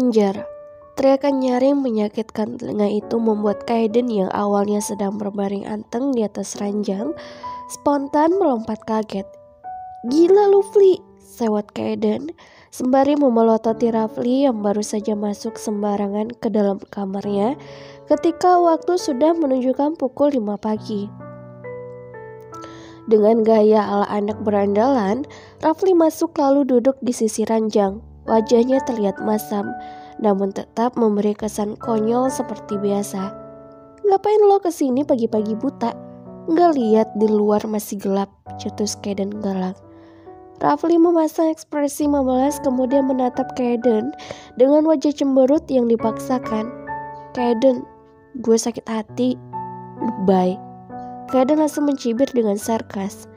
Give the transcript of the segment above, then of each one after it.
Anjar. Teriakan nyaring menyakitkan telinga itu membuat Kaiden yang awalnya sedang berbaring anteng di atas ranjang spontan melompat kaget. "Gila lu, Fli!" sewot Kaiden sembari memelototi Rafli yang baru saja masuk sembarangan ke dalam kamarnya ketika waktu sudah menunjukkan pukul 5 pagi. Dengan gaya ala anak berandalan, Rafli masuk lalu duduk di sisi ranjang. Wajahnya terlihat masam, namun tetap memberi kesan konyol seperti biasa. "Ngapain lo kesini pagi-pagi buta? Nggak lihat di luar masih gelap," cetus Kaiden galak. Rafli memasang ekspresi memelas kemudian menatap Kaiden dengan wajah cemberut yang dipaksakan. "Kaiden, gue sakit hati." "Lebay." Kaiden langsung mencibir dengan sarkas.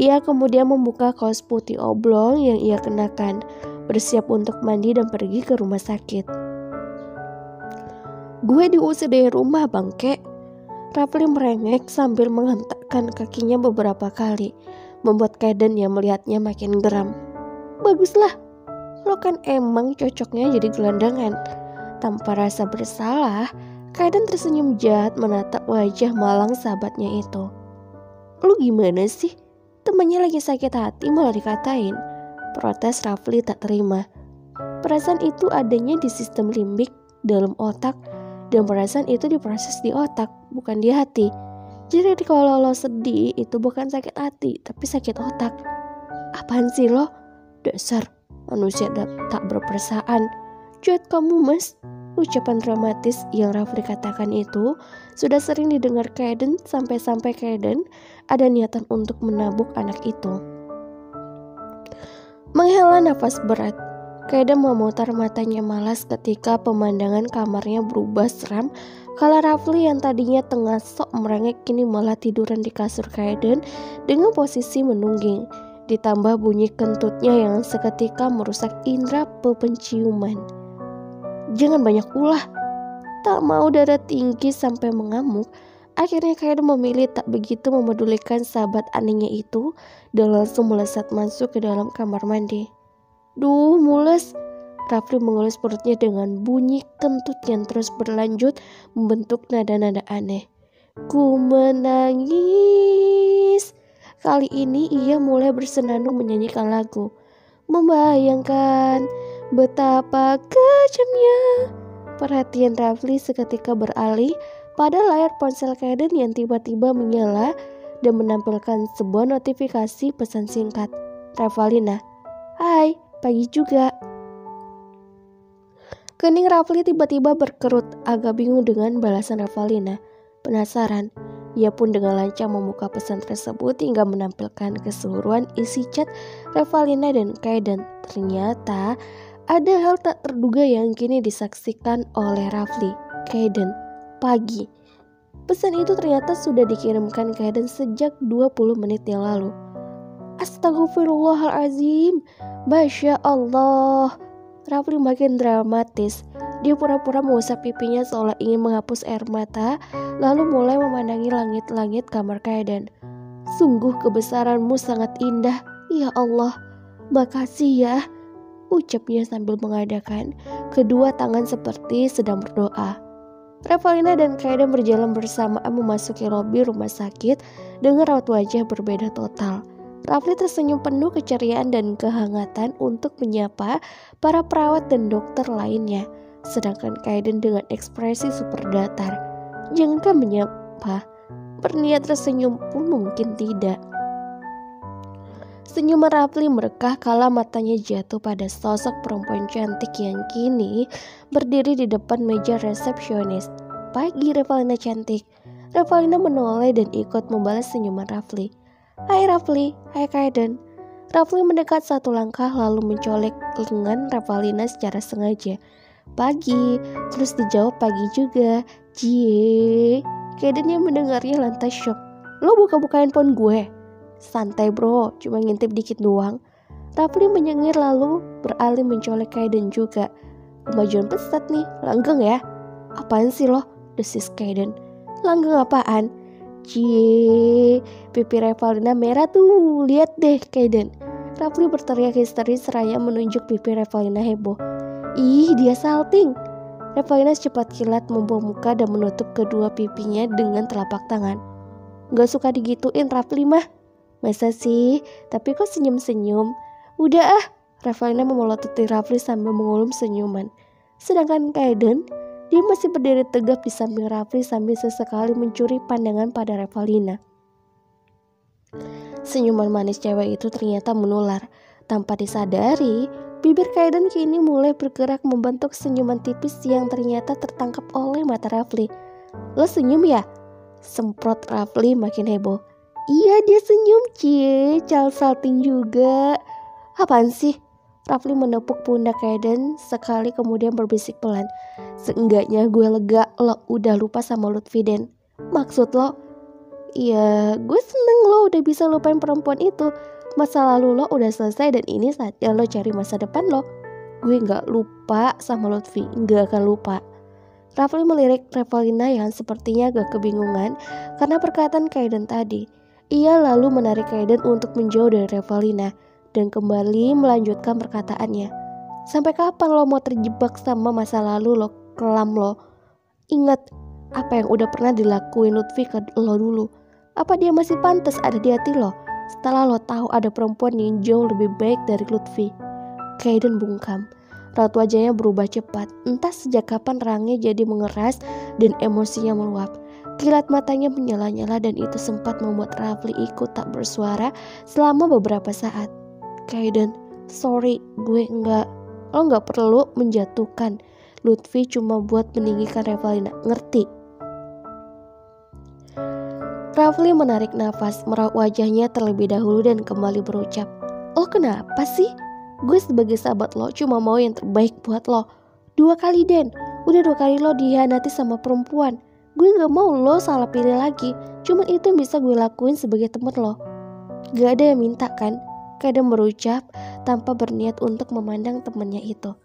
Ia kemudian membuka kaos putih oblong yang ia kenakan, bersiap untuk mandi dan pergi ke rumah sakit. "Gue diusir dari rumah, bangke." Rafli merengek sambil menghentakkan kakinya beberapa kali, membuat Kaiden yang melihatnya makin geram. "Baguslah, lo kan emang cocoknya jadi gelandangan." Tanpa rasa bersalah, Kaiden tersenyum jahat menatap wajah malang sahabatnya itu. "Lu gimana sih? Temannya lagi sakit hati malah dikatain." Protes Rafli tak terima. Perasaan itu adanya di sistem limbik dalam otak, dan perasaan itu diproses di otak, bukan di hati. Jadi kalau lo sedih itu bukan sakit hati, tapi sakit otak. "Apaan sih lo? Dasar manusia tak berperasaan. Jahat kamu, Mas." Ucapan dramatis yang Rafli katakan itu sudah sering didengar Kaiden sampai-sampai Kaiden ada niatan untuk menabuk anak itu. Menghela nafas berat, Kaiden memutar matanya malas ketika pemandangan kamarnya berubah seram kala Rafli yang tadinya tengah sok merengek kini malah tiduran di kasur Kaiden dengan posisi menungging, ditambah bunyi kentutnya yang seketika merusak indera penciuman. "Jangan banyak ulah." Tak mau darah tinggi sampai mengamuk, akhirnya Kaiden memilih tak begitu memedulikan sahabat anehnya itu dan langsung melesat masuk ke dalam kamar mandi. "Duh, mules." Rafli mengelus perutnya dengan bunyi kentut yang terus berlanjut membentuk nada-nada aneh. "Ku menangis." Kali ini ia mulai bersenandung menyanyikan lagu. "Membayangkan betapa kejamnya." Perhatian Rafli seketika beralih pada layar ponsel Kaiden yang tiba-tiba menyala dan menampilkan sebuah notifikasi pesan singkat. "Revalina, hai, pagi juga." Kening Rafli tiba-tiba berkerut, agak bingung dengan balasan Revalina. Penasaran, ia pun dengan lancar membuka pesan tersebut hingga menampilkan keseluruhan isi chat Revalina dan Kaiden. Ternyata ada hal tak terduga yang kini disaksikan oleh Rafli. "Kaiden, pagi." Pesan itu ternyata sudah dikirimkan Kaiden sejak 20 menit yang lalu. "Astagfirullahalazim, Masya Allah." Rafli makin dramatis. Dia pura-pura mengusap pipinya seolah ingin menghapus air mata, lalu mulai memandangi langit-langit kamar Kaiden. "Sungguh kebesaranmu sangat indah, ya Allah. Makasih ya," ucapnya sambil mengadakan kedua tangan seperti sedang berdoa. Revalina dan Kaiden berjalan bersamaan memasuki lobi rumah sakit dengan raut wajah berbeda total. Rafli tersenyum penuh keceriaan dan kehangatan untuk menyapa para perawat dan dokter lainnya, sedangkan Kaiden dengan ekspresi super datar. Jangankan menyapa, berniat tersenyum pun mungkin tidak. Senyuman Rafli merekah kala matanya jatuh pada sosok perempuan cantik yang kini berdiri di depan meja resepsionis. "Pagi, Revalina cantik." Revalina menoleh dan ikut membalas senyuman Rafli. "Hai Rafli, hai Kaiden." Rafli mendekat satu langkah lalu mencolek lengan Revalina secara sengaja. "Pagi," terus dijawab pagi juga. "Cie." Kaiden yang mendengarnya lantas syok. "Lo buka-buka handphone gue?" "Santai bro, cuma ngintip dikit doang." Rafli menyengir lalu beralih mencolek Kaiden juga. "Kemajuan pesat nih, langgeng ya." "Apaan sih lo?" desis Kaiden. "Langgeng apaan?" "Cie." Pipi Revalina merah tuh, lihat deh Kaiden. Rafli berteriak histeris seraya menunjuk pipi Revalina heboh. Ih, dia salting. Revalina secepat kilat membuka muka dan menutup kedua pipinya dengan telapak tangan. Gak suka digituin Rafli mah. Masa sih? Tapi kok senyum-senyum? Udah ah. Revalina memelototi Rafli sambil mengulum senyuman. Sedangkan Kaiden, dia masih berdiri tegap di samping Rafli sambil sesekali mencuri pandangan pada Revalina. Senyuman manis cewek itu ternyata menular. Tanpa disadari, bibir Kaiden kini mulai bergerak membentuk senyuman tipis yang ternyata tertangkap oleh mata Rafli. Lo senyum ya? Semprot Rafli makin heboh. Iya dia senyum cie, salting juga. Apaan sih? Rafli menepuk pundak Kaiden sekali kemudian berbisik pelan. Seenggaknya gue lega lo udah lupa sama Lutfi Den. Maksud lo? Iya gue seneng lo udah bisa lupain perempuan itu. Masa lalu lo udah selesai dan ini saatnya lo cari masa depan lo. Gue gak lupa sama Lutfi, gak akan lupa. Rafli melirik Revalina yang sepertinya agak kebingungan karena perkataan Kaiden tadi. Ia lalu menarik Kaiden untuk menjauh dari Revalina dan kembali melanjutkan perkataannya. Sampai kapan lo mau terjebak sama masa lalu lo, kelam lo? Ingat apa yang udah pernah dilakuin Lutfi ke lo dulu. Apa dia masih pantas ada di hati lo? Setelah lo tahu ada perempuan yang jauh lebih baik dari Lutfi. Kaiden bungkam. Raut wajahnya berubah cepat. Entah sejak kapan rangnya jadi mengeras dan emosinya meluap. Kilat matanya menyala-nyala dan itu sempat membuat Rafli ikut tak bersuara selama beberapa saat. Kaiden, sorry, lo gak perlu menjatuhkan Lutfi cuma buat meninggikan Revalina, ngerti? Rafli menarik nafas, meraup wajahnya terlebih dahulu dan kembali berucap, lo kenapa sih? Gue sebagai sahabat lo cuma mau yang terbaik buat lo. 2 kali Den, udah 2 kali lo dihianati sama perempuan. Gue gak mau lo salah pilih lagi, cuma itu yang bisa gue lakuin sebagai temen lo. Gak ada yang minta kan? Kadang berucap tanpa berniat untuk memandang temennya itu.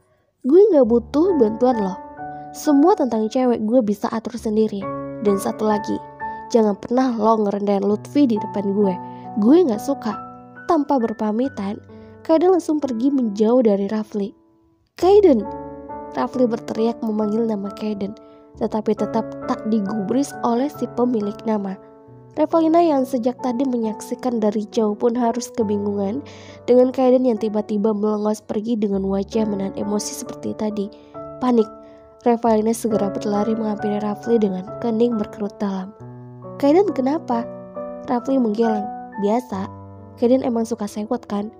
Gue gak butuh bantuan lo. Semua tentang cewek gue bisa atur sendiri. Dan satu lagi, jangan pernah lo ngerendahin Lutfi di depan gue. Gue gak suka. Tanpa berpamitan, Kaiden langsung pergi menjauh dari Rafli. Kaiden! Rafli berteriak memanggil nama Kaiden, tetapi tetap tak digubris oleh si pemilik nama. Revalina yang sejak tadi menyaksikan dari jauh pun harus kebingungan dengan Kaiden yang tiba-tiba melengos pergi dengan wajah menahan emosi seperti tadi. Panik, Revalina segera berlari menghampiri Rafli dengan kening berkerut dalam. Kaiden kenapa? Rafli menggeleng. Biasa, Kaiden emang suka sewot kan?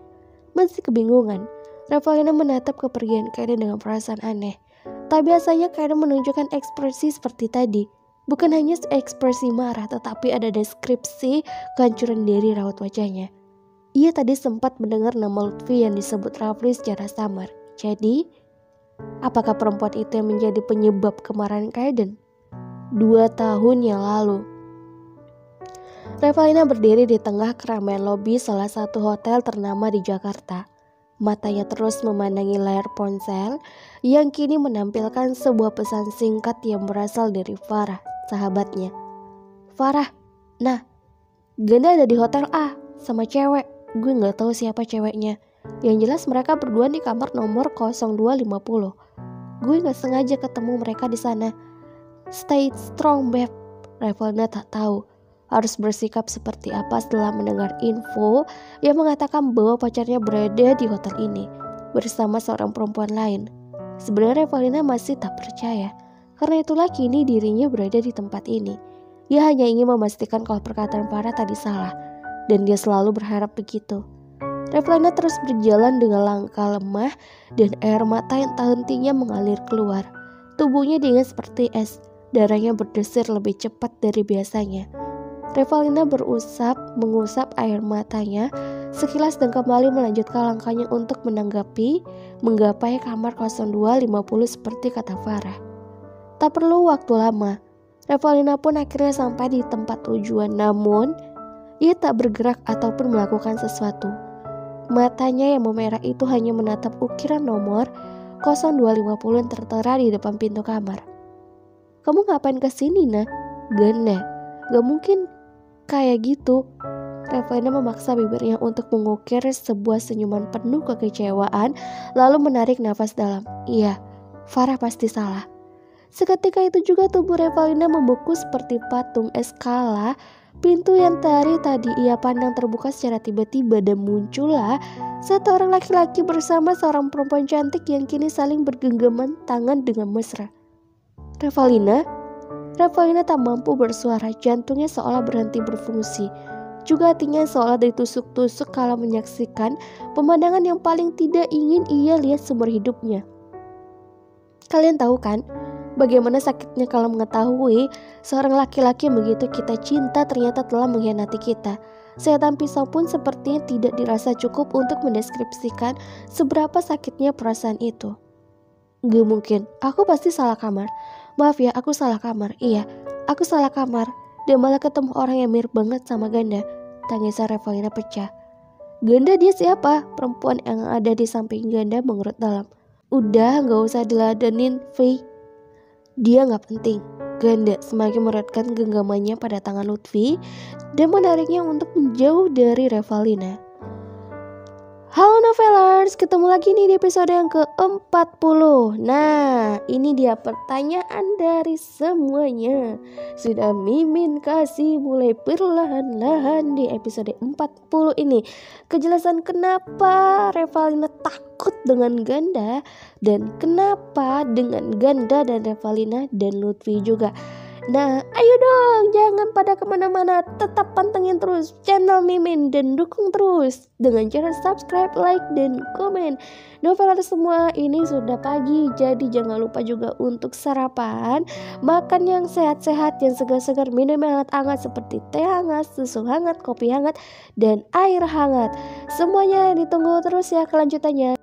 Masih kebingungan, Revalina menatap kepergian Kaiden dengan perasaan aneh. Tak biasanya Kaiden menunjukkan ekspresi seperti tadi. Bukan hanya ekspresi marah, tetapi ada deskripsi kehancuran dari raut wajahnya. Ia tadi sempat mendengar nama Lutfi yang disebut Rafli secara samar. Jadi, apakah perempuan itu yang menjadi penyebab kemarahan Kaiden? 2 tahun yang lalu. Revalina berdiri di tengah keramaian lobi salah satu hotel ternama di Jakarta. Matanya terus memandangi layar ponsel yang kini menampilkan sebuah pesan singkat yang berasal dari Farah, sahabatnya. Farah, nah, Ganda ada di hotel A sama cewek. Gue gak tahu siapa ceweknya. Yang jelas mereka berdua di kamar nomor 0250. Gue gak sengaja ketemu mereka di sana. Stay strong, babe. Revalina tak tahu harus bersikap seperti apa setelah mendengar info yang mengatakan bahwa pacarnya berada di hotel ini bersama seorang perempuan lain. Sebenarnya Revalina masih tak percaya, karena itulah kini dirinya berada di tempat ini. Ia hanya ingin memastikan kalau perkataan Farah tadi salah, dan dia selalu berharap begitu. Revalina terus berjalan dengan langkah lemah dan air mata yang tak hentinya mengalir keluar. Tubuhnya dingin seperti es, darahnya berdesir lebih cepat dari biasanya. Revalina mengusap air matanya sekilas dan kembali melanjutkan langkahnya untuk menggapai kamar 0250 seperti kata Farah. Tak perlu waktu lama, Revalina pun akhirnya sampai di tempat tujuan, namun ia tak bergerak ataupun melakukan sesuatu. Matanya yang memerah itu hanya menatap ukiran nomor 0250 yang tertera di depan pintu kamar. Kamu ngapain kesini, Nah? Ganda, gak mungkin kayak gitu. Revalina memaksa bibirnya untuk mengukir sebuah senyuman penuh kekecewaan, lalu menarik nafas dalam. Iya, Farah pasti salah. Seketika itu juga tubuh Revalina membeku seperti patung Eskala. Pintu yang tadi ia pandang terbuka secara tiba-tiba dan muncullah satu orang laki-laki bersama seorang perempuan cantik yang kini saling bergenggaman tangan dengan mesra. Revalina tak mampu bersuara, jantungnya seolah berhenti berfungsi. Juga hatinya seolah ditusuk-tusuk kala menyaksikan pemandangan yang paling tidak ingin ia lihat seumur hidupnya. Kalian tahu kan, bagaimana sakitnya kalau mengetahui seorang laki-laki yang begitu kita cinta ternyata telah mengkhianati kita. Setan pisau pun sepertinya tidak dirasa cukup untuk mendeskripsikan seberapa sakitnya perasaan itu. Gak mungkin, aku pasti salah kamar. Maaf ya, aku salah kamar. Iya, aku salah kamar. Dan malah ketemu orang yang mirip banget sama Ganda. Tangisan Revalina pecah. Ganda dia siapa? Perempuan yang ada di samping Ganda mengerut dalam. Udah, gak usah diladenin, Vi. Dia gak penting. Ganda semakin mereratkan genggamannya pada tangan Lutfi dan menariknya untuk menjauh dari Revalina. Halo Novelers, ketemu lagi nih di episode yang ke-40. Nah, ini dia pertanyaan dari semuanya. Sudah Mimin kasih mulai perlahan-lahan di episode 40 ini. Kejelasan kenapa Revalina takut dengan Ganda dan kenapa dengan Ganda dan Revalina dan Lutfi juga. Nah, ayo dong, jangan pada kemana-mana, tetap pantengin terus channel Mimin dan dukung terus dengan cara subscribe, like, dan komen. Novelers semua, ini sudah pagi, jadi jangan lupa juga untuk sarapan, makan yang sehat-sehat, yang segar-segar, minum yang hangat-hangat seperti teh hangat, susu hangat, kopi hangat, dan air hangat. Semuanya ditunggu terus ya kelanjutannya.